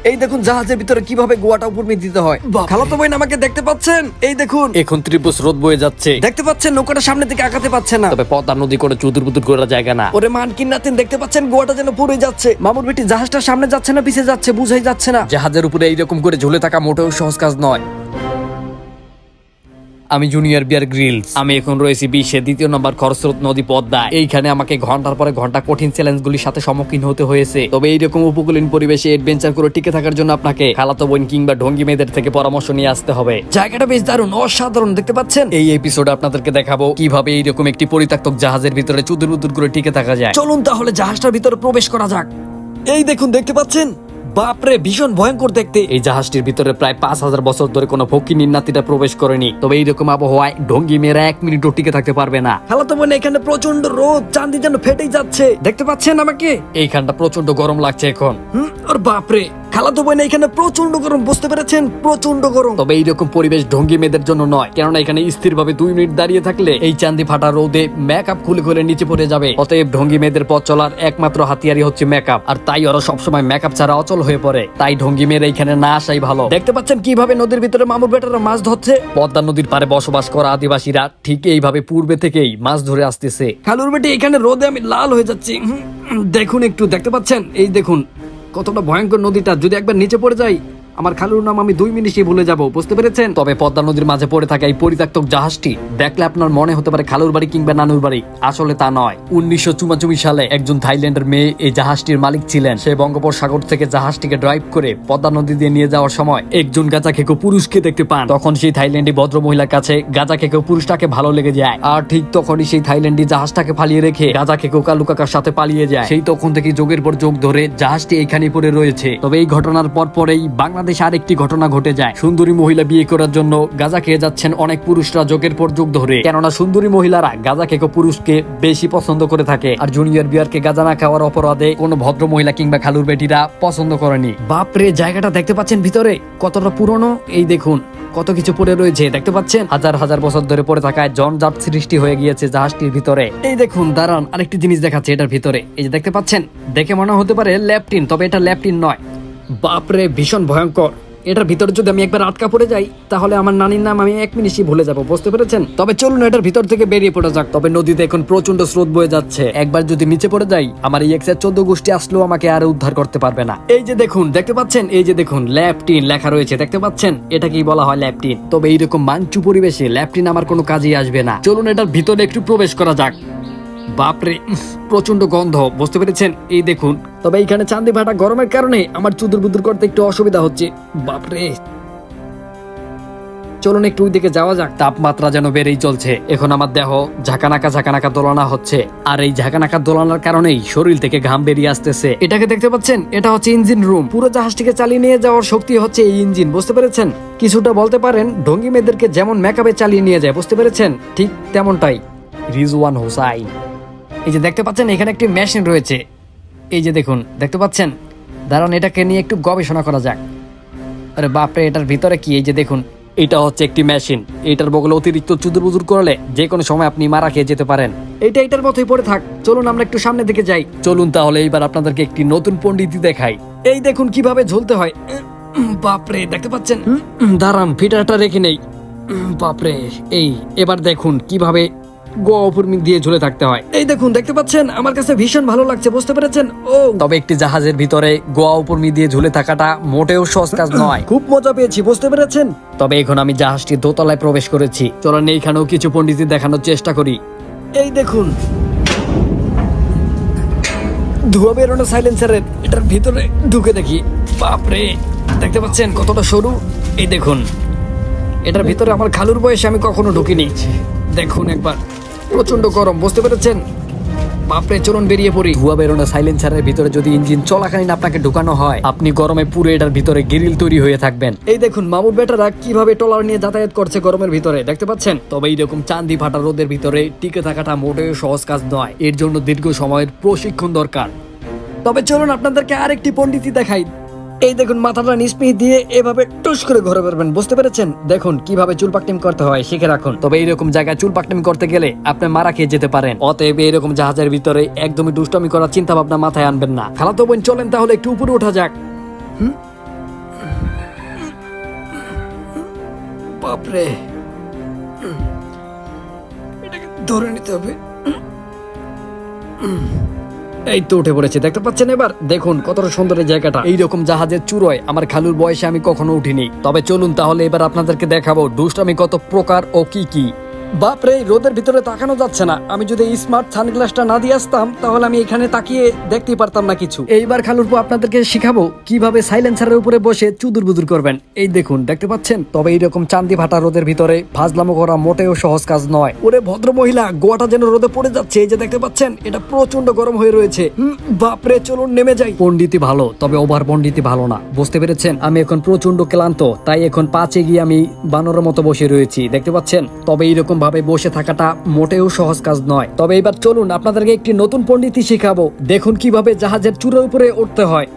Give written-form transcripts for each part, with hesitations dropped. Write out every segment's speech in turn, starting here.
এই দেখুন জাহাজের ভিতরে কিভাবে গোয়াটা উপর দিতে হয়। খালাতো বোন আমাকে দেখতে পাচ্ছেন? এই দেখুন এখন ত্রিভুজ স্রোত বয়ে যাচ্ছে, দেখতে পাচ্ছেন? নৌকাটা সামনে থেকে আগাতে পারছে না, তবে পদ্মা নদী করে চুদুর বুদুর করা জায়গা না। ওরে মান কিন্নাতেন, দেখতে পাচ্ছেন গোয়াটা যেন পড়ে যাচ্ছে। মামুর বেটি জাহাজটা সামনে যাচ্ছে না পিছে যাচ্ছে বুঝাই যাচ্ছে না। জাহাজের উপরে এইরকম করে ঝুলে থাকা মোটেও সহজ কাজ নয়। আমি জুনিয়র বিয়ার গ্রিলস, আমি এখন রয়েছি বিশ্বের 2 নম্বর খরস্রোত নদী পদ্মায়। এইখানে আমাকে ঘন্টার পরে ঘন্টা কঠিন চ্যালেঞ্জগুলির সাথে সম্মুখীন হতে হয়েছে। তবে এইরকম উপকূলীন পরিবেশে এডভেঞ্চার করে টিকে থাকার জন্য আপনাকে খালাতো বোন কিংবা ঢঙ্গি মেয়েদের থেকে পরামর্শ নিয়ে আসতে হবে। জায়গাটা বেশ দারুণ, অসাধারণ, দেখতে পাচ্ছেন? এই এপিসোডে আপনাদেরকে দেখাবো কিভাবে এইরকম একটি পরিত্যক্ত জাহাজের ভিতরে চুদুর বুদুর করে টিকে থাকা যায়। চলুন তাহলে জাহাজটার ভিতরে প্রবেশ করা যাক। এই দেখুন, দেখতে পাচ্ছেন? বাপরে, ভীষণ ভয়ঙ্কর দেখতে। এই জাহাজটির ভিতরে প্রায় 5000 বছর ধরে কোনো ফকির নাতিটা প্রবেশ করেনি। তবে এইরকম আবহাওয়ায় ঢঙ্গি মেয়েরা 1 মিনিটও টিকে থাকতে পারবে না। খালাতো বোন, এখানে প্রচন্ড রোদ, চাঁদি যেন ফেটেই যাচ্ছে, দেখতে পাচ্ছেন আমাকে? এইখানটা প্রচন্ড গরম লাগছে এখন। আর বাপরে খালাতো বোন, এখানে প্রচন্ড গরম, বুঝতে পেরেছেন? প্রচন্ড গরম। তবে এইরকম পরিবেশ ঢঙ্গি মেয়েদের জন্য নয়, কেননা এখানে স্থির ভাবে 2 মিনিট দাঁড়িয়ে থাকলে এই চাঁদি ফাটা রোদে মেকআপ খুলে খুলে নিচে পড়ে যাবে। অতএব ঢঙ্গি মেয়েদের পথ চলার একমাত্র হাতিয়ারই হচ্ছে মেকআপ, আর তাই ওরা সবসময় মেকআপ ছাড়া অচল হয়ে পড়ে। তাই ঢঙ্গি মেয়েরা এখানে না আসাই ভালো। দেখতে পাচ্ছেন কিভাবে নদীর ভিতরে মামুর বেটারা মাছ ধরছে? পদ্মা নদীর পারে বসবাস করা আদিবাসীরা ঠিক এইভাবে পূর্বে থেকেই মাছ ধরে আসতেছে। খালুর বেটি, এখানে রোদে আমি লাল হয়ে যাচ্ছি। দেখুন একটু, দেখতে পাচ্ছেন? এই দেখুন কতটা ভয়ঙ্কর নদীটা। যদি একবার নিচে পড়ে যাই, আমার খালুর নাম আমি 2 মিনিটে ভুলে যাব, বুঝতে পেরেছেন? তবে পদ্মা নদীর মাঝে পড়ে থাকা এই পরিত্যক্ত জাহাজটি দেখলে আপনার মনে হতে পারে খালুর বাড়ি কিংবা নানুর বাড়ি। আসলে তা নয়। 1984 সালে একজন থাইল্যান্ডের মেয়ে এই জাহাজটির মালিক ছিলেন। সে বঙ্গোপসাগর থেকে জাহাজটিকে ড্রাইভ করে পদ্মা নদী দিয়ে নিয়ে যাওয়ার সময় একজন গাঁজা খেকো পুরুষকে দেখতে পান। তখন সেই থাইল্যান্ডি ভদ্র মহিলার কাছে গাঁজা খেকো পুরুষটাকে ভালো লেগে যায়। আর ঠিক তখনই সেই থাইল্যান্ডি জাহাজটাকে ফালিয়ে রেখে গাঁজা খেকো কালু কাকার সাথে পালিয়ে যায়। সেই তখন থেকে যোগের পর যোগ ধরে জাহাজটি এখানে পড়ে রয়েছে। তবে এই ঘটনার পরেই বাংলাদেশ আরেকটি ঘটনা ঘটে যায়। সুন্দরী মহিলা বিয়ে করার জন্য গাঁজা খেয়ে যাচ্ছেন অনেক পুরুষরা যোগের পর যোগ ধরে, কেননা সুন্দরী মহিলারা গাঁজা খেকো পুরুষকে বেশি পছন্দ করে থাকে। আর জুনিয়র বিয়ারকে গাঁজা না খাওয়ার অপরাধে কোনো ভদ্র মহিলা কিংবা খালুর বেটিরা পছন্দ করেনি। বাপরে, জায়গাটা দেখতে পাচ্ছেন ভিতরে কতটা পুরনো? এই দেখুন কত কিছু পড়ে রয়েছে, দেখতে পাচ্ছেন? হাজার হাজার বছর ধরে পড়ে থাকায় জঞ্জাট সৃষ্টি হয়ে গিয়েছে জাহাজটির ভিতরে। এই দেখুন, দাঁড়ান, আরেকটি জিনিস দেখাচ্ছে এটার ভিতরে। এই যে দেখতে পাচ্ছেন, দেখে মনে হতে পারে ল্যাপটিন, তবে এটা ল্যাপটিন নয়। বাপরে, ভীষণ ভয়ঙ্কর। এটার ভিতরে যদি আমি একবার আটকা পড়ে যাই, তাহলে আমার নানির নাম আমি 1 মিনিটই ভুলে যাবো, বুঝতে পেরেছেন? তবে চলুন এটার ভিতর থেকে বেরিয়ে পড়া যাক। তবে নদীতে এখন প্রচন্ড স্রোত বয়ে যাচ্ছে, একবার যদি নিচে পড়ে যাই, আমার এই 114 গোষ্ঠী আসলেও আমাকে আর উদ্ধার করতে পারবে না। এই যে দেখুন, দেখতে পাচ্ছেন? এই যে দেখুন, ল্যাপটিন লেখা রয়েছে, দেখতে পাচ্ছেন? এটাকেই বলা হয় ল্যাপটিন। তবে এইরকম মাঞ্চু পরিবেশে ল্যাপটিন আমার কোনো কাজেই আসবে না। চলুন এটার ভিতরে একটু প্রবেশ করা যাক। বাপরে, প্রচন্ড গন্ধ, বুঝতে পেরেছেন? এই দেখুন। তবে এইখানে চাঁদি ফাটা গরমের কারণে আমার চুদুর বুদুর করতে একটু অসুবিধা হচ্ছে। বাপরে, চলুন একটু ওই দিকে যাওয়া যাক। তাপমাত্রা যেন বেড়েই চলছে। এখন আমার দেহ ঝাঁকানাকা দোলনা হচ্ছে, আর এই ঝাঁকানাকা দোলনার কারণেই শরীর থেকে ঘাম বেরিয়ে আসতেছে। এটাকে দেখতে পাচ্ছেন? এটা হচ্ছে ইঞ্জিন রুম। পুরো জাহাজটিকে চালিয়ে নিয়ে যাওয়ার শক্তি হচ্ছে এই ইঞ্জিন, বুঝতে পেরেছেন? কিছুটা বলতে পারেন ঢঙ্গি মেয়েদেরকে যেমন মেকআপে চালিয়ে নিয়ে যায়, বুঝতে পেরেছেন? ঠিক তেমনটাই। রিজওয়ান হোসাইন। এই যে দেখতে পাচ্ছেন, এখানে একটি মেশিন রয়েছে। এই যে দেখুন, দেখতে পাচ্ছেন? দাঁড়ান, এটাকে নিয়ে একটু গবেষণা করা যাক। আরে বাপরে, এটার ভিতরে কি? এই যে দেখুন, এটা হচ্ছে একটি মেশিন। এটার বগলে অতিরিক্ত চুদুর বুদুর করলে যে কোনো সময় আপনি মারা খেয়ে যেতে পারেন। এইটা এটার মতোই পড়ে থাক। চলুন আমরা একটু সামনের দিকে যাই। চলুন তাহলে এইবার আপনাদেরকে একটি নতুন পণ্ডিতি দেখাই। এই দেখুন কিভাবে ঝুলতে হয়। বাপরে, দেখতে পাচ্ছেন? দাঁড়ান, ফিটারটা রেখে নেই। বাপরে, এবার দেখুন কিভাবে গোয়া উপর দিয়ে ঝুলে থাকতে হয়। এই দেখুন, দেখতে পাচ্ছেন? আমার কাছে ভীষণ ভালো লাগছে, বুঝতে পেরেছেন? তবে একটি জাহাজের ভিতরে গোয়া উপর দিয়ে ঝুলে থাকাটা মোটেও সহজ কাজ নয়। খুব মজা পেয়েছি, বুঝতে পেরেছেন? তবে এখন আমি জাহাজটির দোতলায় প্রবেশ করেছি। চলেন এইখানেও কিছু পণ্ডিতি দেখানোর চেষ্টা করি। এই দেখুন, ধোঁয়া বেরোনো সাইলেন্সারের এটার ভিতরে ঢুকে দেখি। বাপরে, দেখতে পাচ্ছেন কতটা সরু? এই দেখুন, এটার ভিতরে আমার খালুর বয়সে আমি কখনো ঢুকিনি। দেখুন একবার, প্রচন্ড গরম, বুঝতে পেরেছেন? বাপরে, চলুন বেরিয়ে পড়ি। ধোঁয়া বেরোনো সাইলেন্সারের ভিতরে যদি ইঞ্জিন চলাকালীন আপনাকে ঢুকানো হয়, আপনি গরমে পুরো এটার ভিতরে গ্রিল তৈরি হয়ে থাকবেন। এই দেখুন মামুর বেটারা কিভাবে ট্রলার নিয়ে যাতায়াত করছে গরমের ভিতরে, দেখতে পাচ্ছেন? তবে এইরকম চাঁদি ফাটা রোদের ভিতরে টিকে থাকাটা মোটেও সহজ কাজ নয়। এর জন্য দীর্ঘ সময়ের প্রশিক্ষণ দরকার। তবে চলুন আপনাদেরকে আরেকটি পণ্ডিতি দেখাই। এই দেখুন, মাথাটা নিচপিস দিয়ে এভাবে টুস করে ঘরে বেরবেন, বুঝতে পেরেছেন? দেখুন কিভাবে চুল পাকটিম করতে হয় শিখে রাখুন। তবে এইরকম জায়গায় চুল পাকটিম করতে গেলে আপনি মারা খেয়ে যেতে পারেন। অতএব এরকম জাহাজের ভিতরে একদমই দুষ্টামি করার চিন্তা ভাবনা মাথায় আনবেন না। খালাতো বোন, চলেন তাহলে একটু উপরে ওঠা যাক। বাপরে, এটাকে ধরে নিতে হবে। এই তো উঠে পড়েছে, দেখতে পাচ্ছেন? এবার দেখুন কতটা সুন্দর এই জায়গাটা। এইরকম জাহাজের চূড়ায় আমার খালুর বয়সে আমি কখনো উঠিনি। তবে চলুন তাহলে এবার আপনাদেরকে দেখাবো দুষ্টামি কত প্রকার ও কি কি। বাপরে, রোদের ভিতরে তাকানো যাচ্ছে না। আমি যদি স্মার্ট সানগ্লাসটা না দিয়ে আসতাম তাহলে আমি এখানে তাকিয়ে দেখতেই পারতাম না কিছু। এইবার খালুর আপনাদেরকে শিখাবো কিভাবে সাইলেন্সারের উপরে বসে চুদুর বুদুর করবেন। এই দেখুন, দেখতে পাচ্ছেন? তবে এইরকম চান্দি ফাটা রোদের ভিতরে ফাজলামো করা মোটেও সহজ কাজ নয়। ওরে ভদ্র মহিলা, গোয়াটা যেন রোদে পড়ে যাচ্ছে। এই যে দেখতে পাচ্ছেন, এটা প্রচন্ড গরম হয়ে রয়েছে। বাপরে, চলুন নেমে যাই। পণ্ডিতি ভালো, তবে ওভার পণ্ডিতি ভালো না, বুঝতে পেরেছেন? আমি এখন প্রচন্ড ক্লান্ত, তাই এখন পাঁচে গিয়ে আমি বানরের মতো বসে রয়েছি, দেখতে পাচ্ছেন? তবে এইরকম ভাবে বসে থাকাটা মোটেও সহজ কাজ নয়। তবে এবার চলুন আপনাদেরকে একটি নতুন পণ্ডিতি শিখাবো। দেখুন কিভাবে জাহাজের চূড়ার উপরে উঠতে হয়।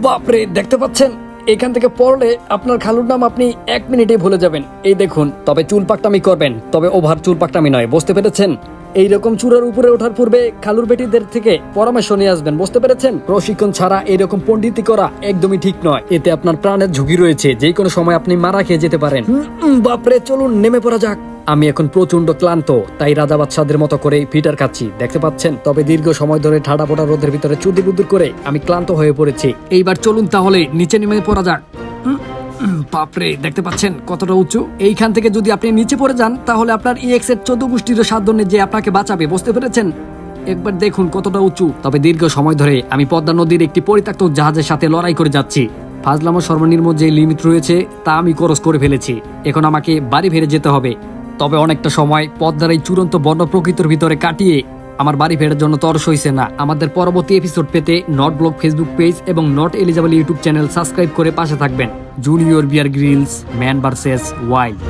বাপরে, দেখতে পাচ্ছেন? এখান থেকে পড়লে আপনার খালুর নাম আপনি 1 মিনিটে ভুলে যাবেন। এই দেখুন, তবে চুল পাকটামি করবেন, তবে ওভার চুল পাকটামি নয়, বুঝতে পেরেছেন? এইরকম চূড়ার উপরে ওঠার পূর্বে খালুর বেটিদের থেকে পরামর্শ নিয়ে আসবেন, বুঝতে পেরেছেন? প্রশিক্ষণ ছাড়া এরকম পণ্ডিতি করা একদমই ঠিক নয়। এতে আপনার প্রাণের ঝুঁকি রয়েছে, যে কোনো সময় আপনি মারা খেয়ে যেতে পারেন। বাপরে, চলুন নেমে পড়া যাক। আমি এখন প্রচন্ড ক্লান্ত, তাই রাজা বাদশাদের মতো করে ফিটার খাচ্ছি, দেখতে পাচ্ছেন? তবে দীর্ঘ সময় ধরে ঠাডা পোড়া রোদের ভিতরে চুদিবুদুর করে আমি ক্লান্ত হয়ে পড়েছি। এইবার চলুন তাহলে নিচে নেমে পড়া যাক। বাপরে, দেখতে পাচ্ছেন কতটা উঁচু? এইখান থেকে যদি আপনি নিচে পড়ে যান তাহলে আপনার EX এর 14 গোষ্ঠীর সাধ্য নেই যে আপনাকে বাঁচাবে, বুঝতে পেরেছেন? একবার দেখুন কতটা উঁচু। তবে দীর্ঘ সময় ধরে আমি পদ্মা নদীর একটি পরিত্যক্ত জাহাজের সাথে লড়াই করে যাচ্ছি। ফাজলামো সর্বনিম্ন যে লিমিট রয়েছে তা আমি ক্রস করে ফেলেছি। এখন আমাকে বাড়ি ফিরে যেতে হবে। তবে অনেকটা সময় পদ্মার এই চূড়ান্ত বন্য প্রকৃতির ভিতরে কাটিয়ে আমার বাড়ি ফেরার জন্য তরস হইছে না। আমাদের পরবর্তী এপিসোড পেতে নট ব্লগ ফেসবুক পেজ এবং not eligible YouTube channel subscribe করে পাশে থাকবেন। Junior Bear Grylls, man versus wild.